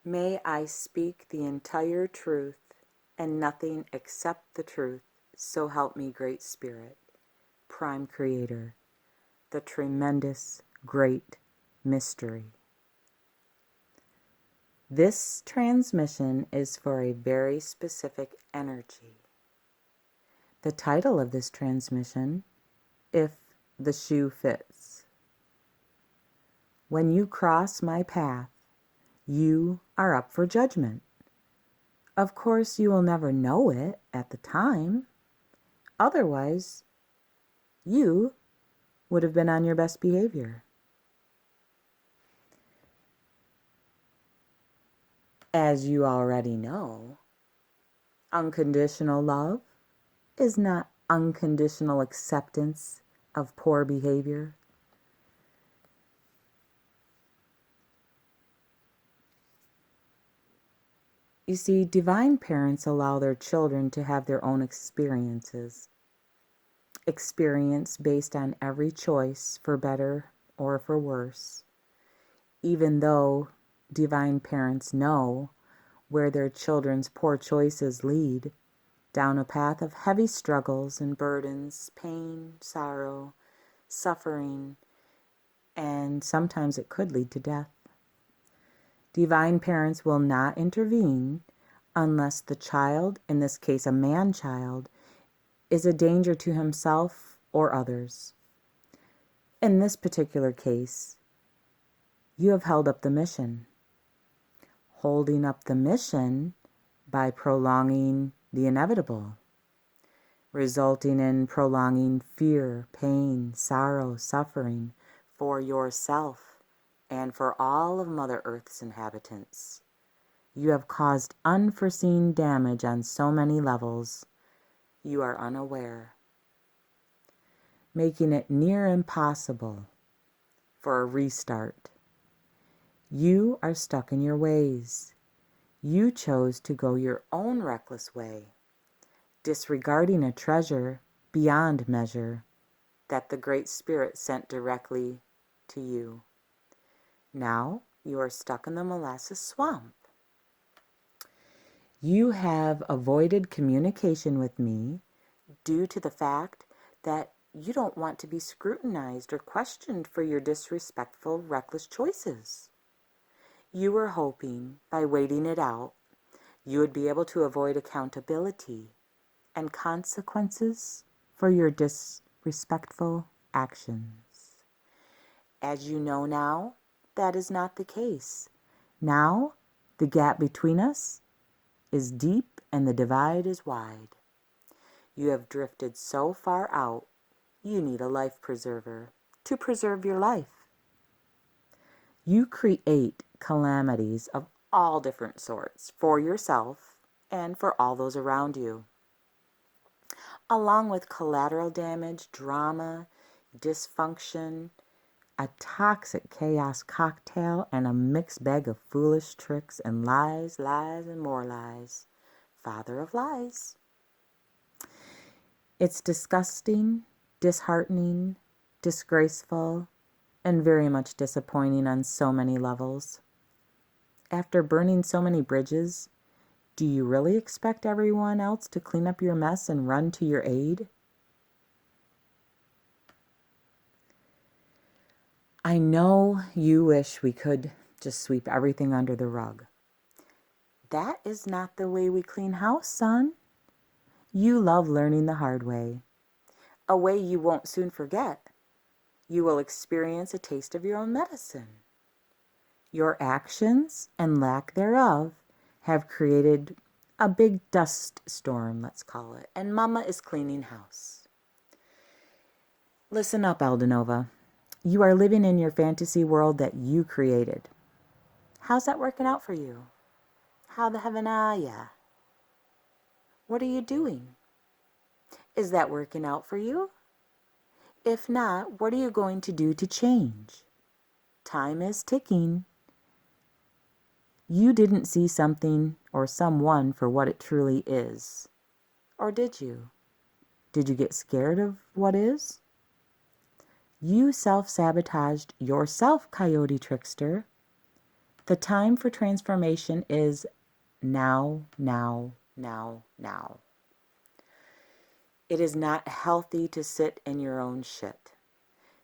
May I speak the entire truth and nothing except the truth, so help me, Great Spirit, Prime Creator, the tremendous, great mystery. This transmission is for a very specific energy. The title of this transmission, If the Shoe Fits. When you cross my path, you are up for judgment. Of course, you will never know it at the time. Otherwise, you would have been on your best behavior. As you already know, unconditional love is not unconditional acceptance of poor behavior. You see, divine parents allow their children to have their own experience based on every choice for better or for worse, even though divine parents know where their children's poor choices lead, down a path of heavy struggles and burdens, pain, sorrow, suffering, and sometimes it could lead to death. Divine parents will not intervene unless the child, in this case a man-child, is a danger to himself or others. In this particular case, you have held up the mission. Holding up the mission by prolonging the inevitable, resulting in prolonging fear, pain, sorrow, suffering for yourself and for all of Mother Earth's inhabitants. You have caused unforeseen damage on so many levels. You are unaware, making it near impossible for a restart. You are stuck in your ways. You chose to go your own reckless way, disregarding a treasure beyond measure that the Great Spirit sent directly to you. Now you are stuck in the molasses swamp. You have avoided communication with me due to the fact that you don't want to be scrutinized or questioned for your disrespectful, reckless choices. You were hoping, by waiting it out, you would be able to avoid accountability and consequences for your disrespectful actions. As you know now, that is not the case. Now, the gap between us is deep and the divide is wide. You have drifted so far out, you need a life preserver to preserve your life. You create calamities of all different sorts for yourself and for all those around you, along with collateral damage, drama, dysfunction, a toxic chaos cocktail, and a mixed bag of foolish tricks and lies, and more lies. Father of lies. It's disgusting, disheartening, disgraceful, and very much disappointing on so many levels. After burning so many bridges, do you really expect everyone else to clean up your mess and run to your aid? I know you wish we could just sweep everything under the rug. That is not the way we clean house, son. You love learning the hard way, a way you won't soon forget. You will experience a taste of your own medicine. Your actions and lack thereof have created a big dust storm, let's call it, and Mama is cleaning house. Listen up, Aldenova. You are living in your fantasy world that you created. How's that working out for you? How the heaven are ya? What are you doing? Is that working out for you? If not, what are you going to do to change? Time is ticking. You didn't see something or someone for what it truly is. Or did you? Did you get scared of what is? You self-sabotaged yourself, Coyote Trickster. The time for transformation is now, now, now, now. It is not healthy to sit in your own shit.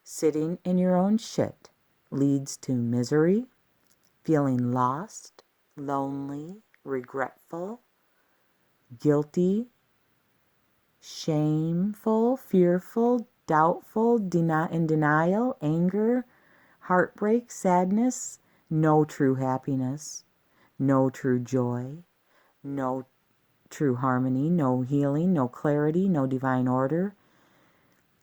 Sitting in your own shit leads to misery, feeling lost, lonely, regretful, guilty, shameful, fearful, doubtful, in denial, anger, heartbreak, sadness, no true happiness, no true joy, no true harmony, no healing, no clarity, no divine order,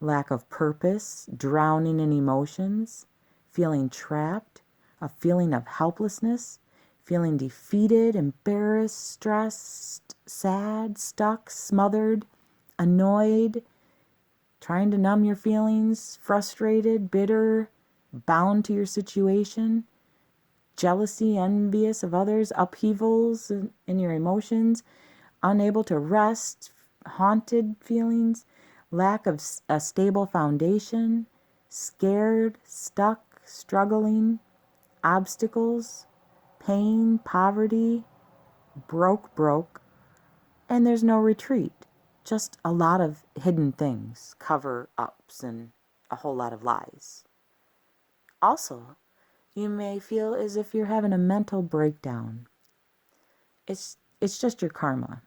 lack of purpose, drowning in emotions, feeling trapped, a feeling of helplessness, feeling defeated, embarrassed, stressed, sad, stuck, smothered, annoyed, trying to numb your feelings, frustrated, bitter, bound to your situation, jealousy, envious of others, upheavals in your emotions, unable to rest, haunted feelings, lack of a stable foundation, scared, stuck, struggling, obstacles, pain, poverty, broke, and there's no retreat. Just a lot of hidden things, cover-ups, and a whole lot of lies. Also, you may feel as if you're having a mental breakdown. It's just your karma.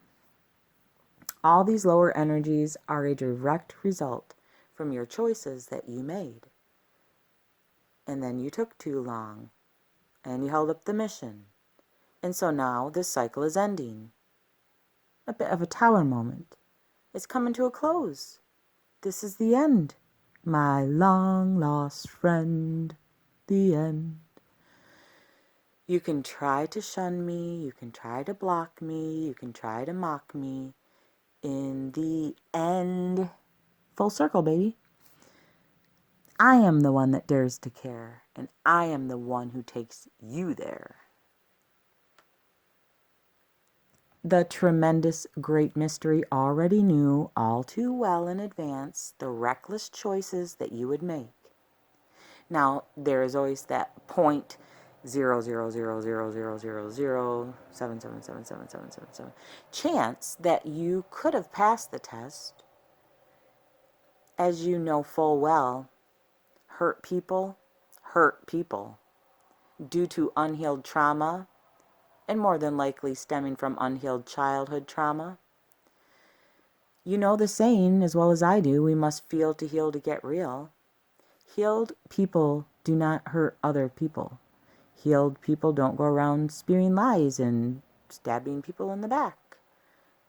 All these lower energies are a direct result from your choices that you made. And then you took too long, and you held up the mission. And so now this cycle is ending. A bit of a tower moment. It's coming to a close. This is the end. My long lost friend, the end. You can try to shun me, you can try to block me, you can try to mock me. In the end, full circle, baby, I am the one that dares to care, and I am the one who takes you there. The tremendous great mystery already knew all too well in advance the reckless choices that you would make. Now, there is always that 0.000000077777777 chance that you could have passed the test. As you know full well, hurt people due to unhealed trauma, and more than likely stemming from unhealed childhood trauma. You know the saying as well as I do, we must feel to heal to get real. Healed people do not hurt other people. Healed people don't go around spewing lies and stabbing people in the back.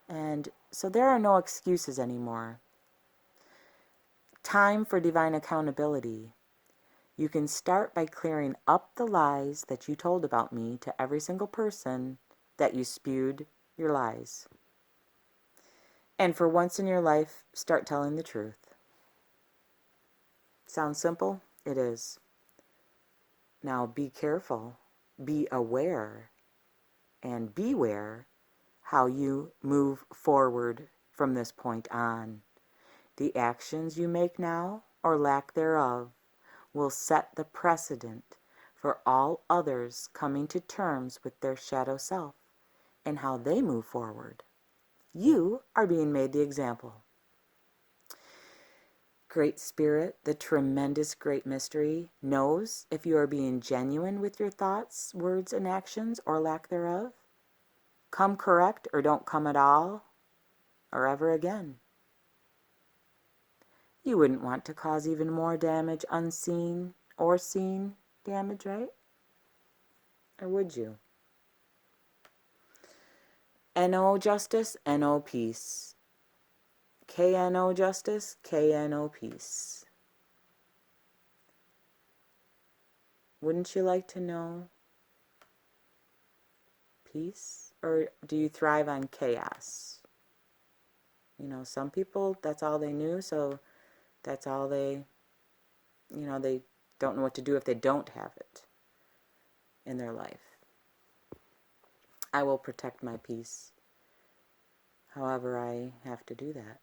And so there are no excuses anymore. Time for divine accountability. You can start by clearing up the lies that you told about me to every single person that you spewed your lies. And for once in your life, start telling the truth. Sounds simple? It is. Now be careful, be aware, and beware how you move forward from this point on. The actions you make now, or lack thereof, will set the precedent for all others coming to terms with their shadow self and how they move forward. You are being made the example. Great Spirit, the tremendous great mystery, knows if you are being genuine with your thoughts, words, and actions, or lack thereof. Come correct or don't come at all, or ever again. You wouldn't want to cause even more damage, unseen or seen damage, right? Or would you? N-O justice, N-O peace. K-N-O justice, K-N-O peace. Wouldn't you like to know peace? Or do you thrive on chaos? You know, some people, that's all they knew, so that's all they, they don't know what to do if they don't have it in their life. I will protect my peace, however I have to do that.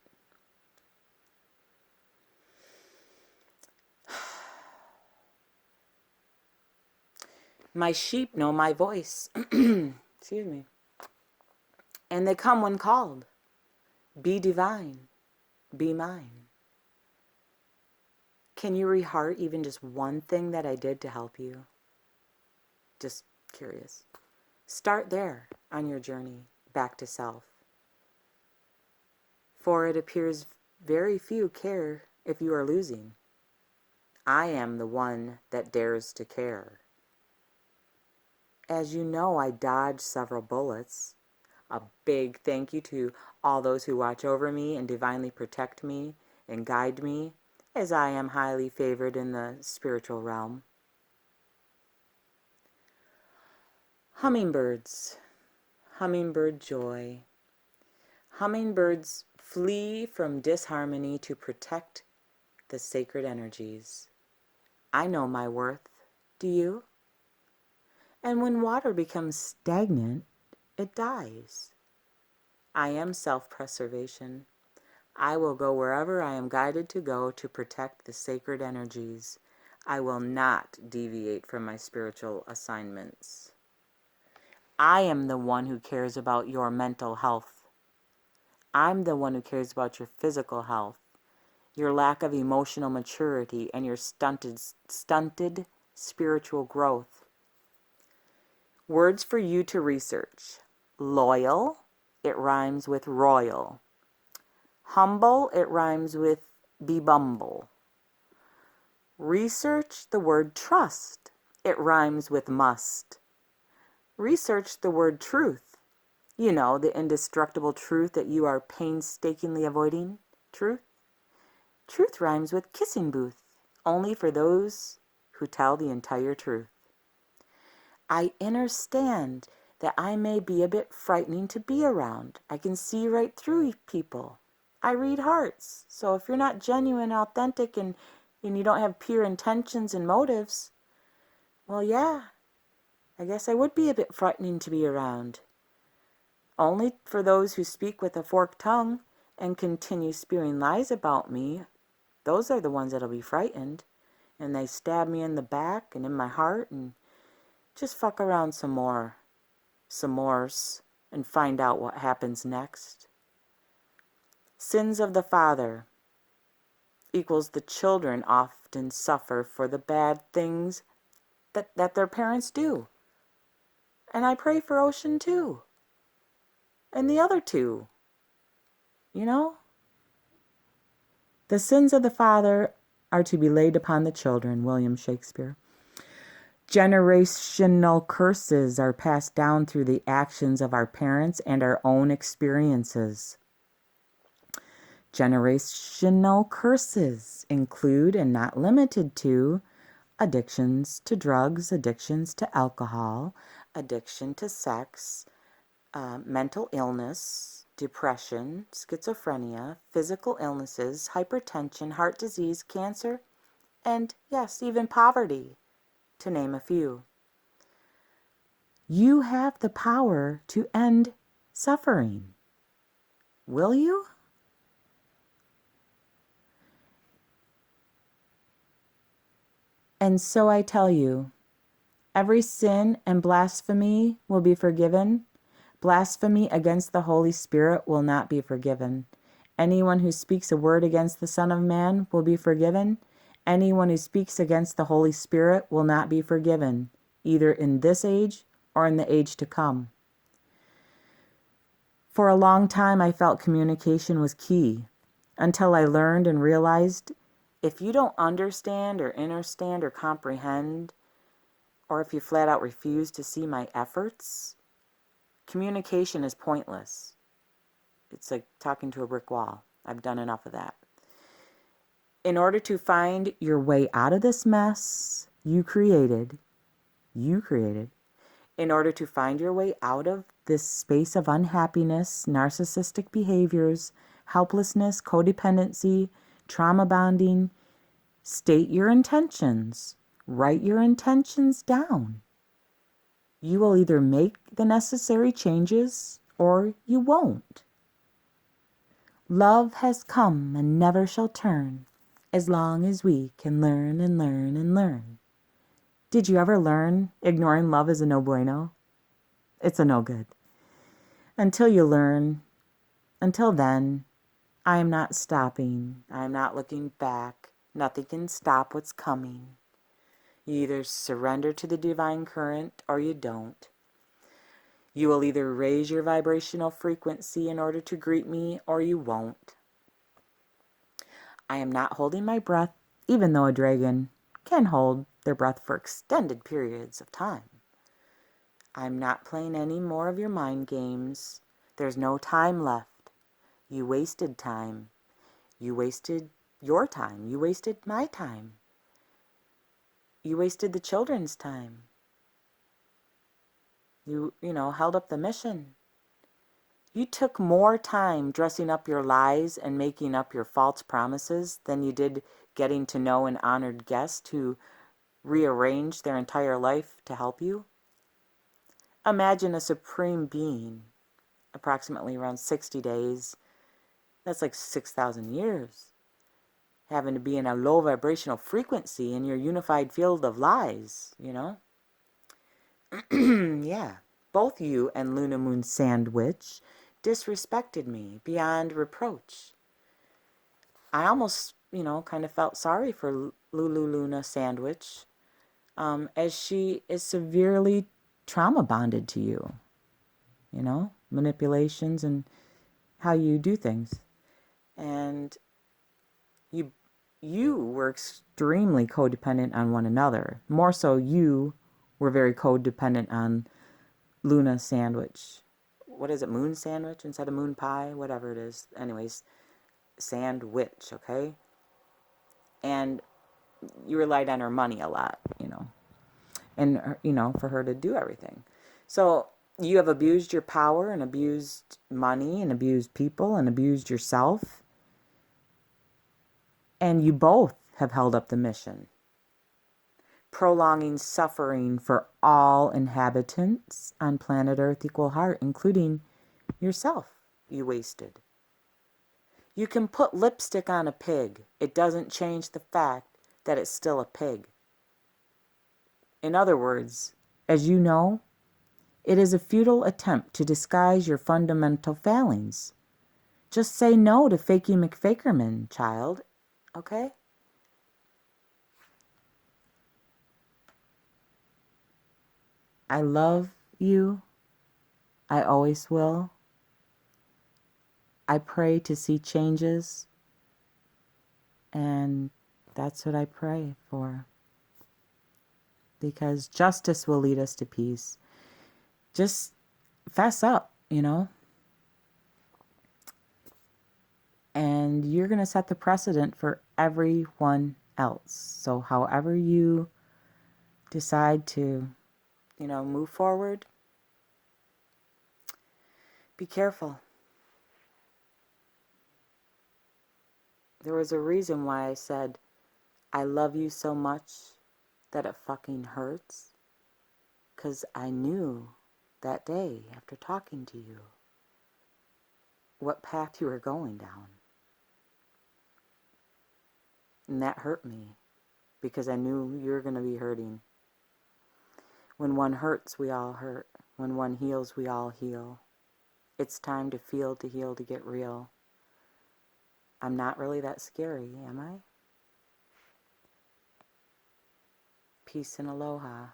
My sheep know my voice. Excuse me. And they come when called. Be divine. Be mine. Can you reheart even just one thing that I did to help you? Just curious. Start there on your journey back to self. For it appears very few care if you are losing. I am the one that dares to care. As you know, I dodged several bullets. A big thank you to all those who watch over me and divinely protect me and guide me, as I am highly favored in the spiritual realm. Hummingbirds. Hummingbird joy. Hummingbirds flee from disharmony to protect the sacred energies. I know my worth. Do you? And when water becomes stagnant, it dies. I am self-preservation. I will go wherever I am guided to go to protect the sacred energies. I will not deviate from my spiritual assignments. I am the one who cares about your mental health. I'm the one who cares about your physical health, your lack of emotional maturity, and your stunted spiritual growth. Words for you to research. Loyal, it rhymes with royal. Humble, it rhymes with be bumble. Research the word trust. It rhymes with must. Research the word truth. You know, the indestructible truth that you are painstakingly avoiding. Truth. Truth rhymes with kissing booth, only for those who tell the entire truth. I understand that I may be a bit frightening to be around. I can see right through people. I read hearts. So if you're not genuine, authentic, and you don't have pure intentions and motives, well, yeah, I guess I would be a bit frightening to be around. Only for those who speak with a forked tongue and continue spewing lies about me, those are the ones that'll be frightened. And they stab me in the back and in my heart and just fuck around some more, and find out what happens next. Sins of the father equals the children often suffer for the bad things that their parents do. And I pray for Ocean too. And the other two. You know? The sins of the father are to be laid upon the children, William Shakespeare. Generational curses are passed down through the actions of our parents and our own experiences. Generational curses include, and not limited to, addictions to drugs, addictions to alcohol, addiction to sex, mental illness, depression, schizophrenia, physical illnesses, hypertension, heart disease, cancer, and yes, even poverty, to name a few. You have the power to end suffering. Will you? And so I tell you, every sin and blasphemy will be forgiven. Blasphemy against the Holy Spirit will not be forgiven. Anyone who speaks a word against the Son of Man will be forgiven. Anyone who speaks against the Holy Spirit will not be forgiven, either in this age or in the age to come. For a long time, I felt communication was key, until I learned and realized if you don't understand or understand or comprehend, or if you flat out refuse to see my efforts, communication is pointless. It's like talking to a brick wall. I've done enough of that. In order to find your way out of this mess you created, in order to find your way out of this space of unhappiness, narcissistic behaviors, helplessness, codependency, trauma bonding, state your intentions. Write your intentions down. You will either make the necessary changes or you won't. Love has come and never shall turn, as long as we can learn and learn and learn. Did you ever learn ignoring love is a no bueno? It's a no good. Until you learn, until then, I am not stopping. I am not looking back. Nothing can stop what's coming. You either surrender to the divine current or you don't. You will either raise your vibrational frequency in order to greet me or you won't. I am not holding my breath, even though a dragon can hold their breath for extended periods of time. I'm not playing any more of your mind games. There's no time left. You wasted time. You wasted your time. You wasted my time. You wasted the children's time. You held up the mission. You took more time dressing up your lies and making up your false promises than you did getting to know an honored guest who rearranged their entire life to help you. Imagine a supreme being, approximately around 60 days, that's like 6,000 years, having to be in a low vibrational frequency in your unified field of lies, Yeah, both you and Luna Moon Sandwich disrespected me beyond reproach. I almost, kind of felt sorry for Lulu Luna Sandwich, as she is severely trauma bonded to you, manipulations and how you do things. And you were extremely codependent on one another. More so, you were very codependent on Luna Sandwich. What is it, Moon Sandwich instead of Moon Pie? Whatever it is. Anyways, Sandwich, okay? And you relied on her money a lot, and, for her to do everything. So you have abused your power and abused money and abused people and abused yourself. And you both have held up the mission, prolonging suffering for all inhabitants on planet Earth equal heart, including yourself, you wasted. You can put lipstick on a pig. It doesn't change the fact that it's still a pig. In other words, as you know, it is a futile attempt to disguise your fundamental failings. Just say no to Fakey McFakerman, child, okay? I love you. I always will. I pray to see changes, and that's what I pray for. Because justice will lead us to peace. Just fess up, And you're going to set the precedent for everyone else. So however you decide to, move forward, be careful. There was a reason why I said, I love you so much that it fucking hurts. 'Cause I knew that day after talking to you what path you were going down. And that hurt me because I knew you were going to be hurting. When one hurts, we all hurt. When one heals, we all heal. It's time to feel, to heal, to get real. I'm not really that scary, am I? Peace and aloha.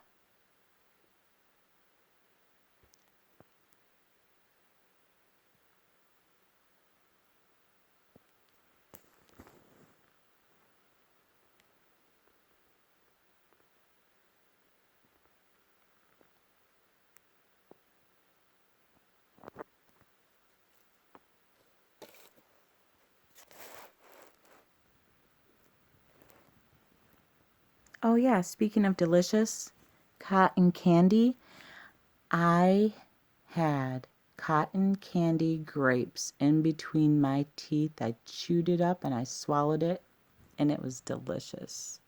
Oh yeah, speaking of delicious cotton candy, I had cotton candy grapes in between my teeth. I chewed it up and I swallowed it, and it was delicious.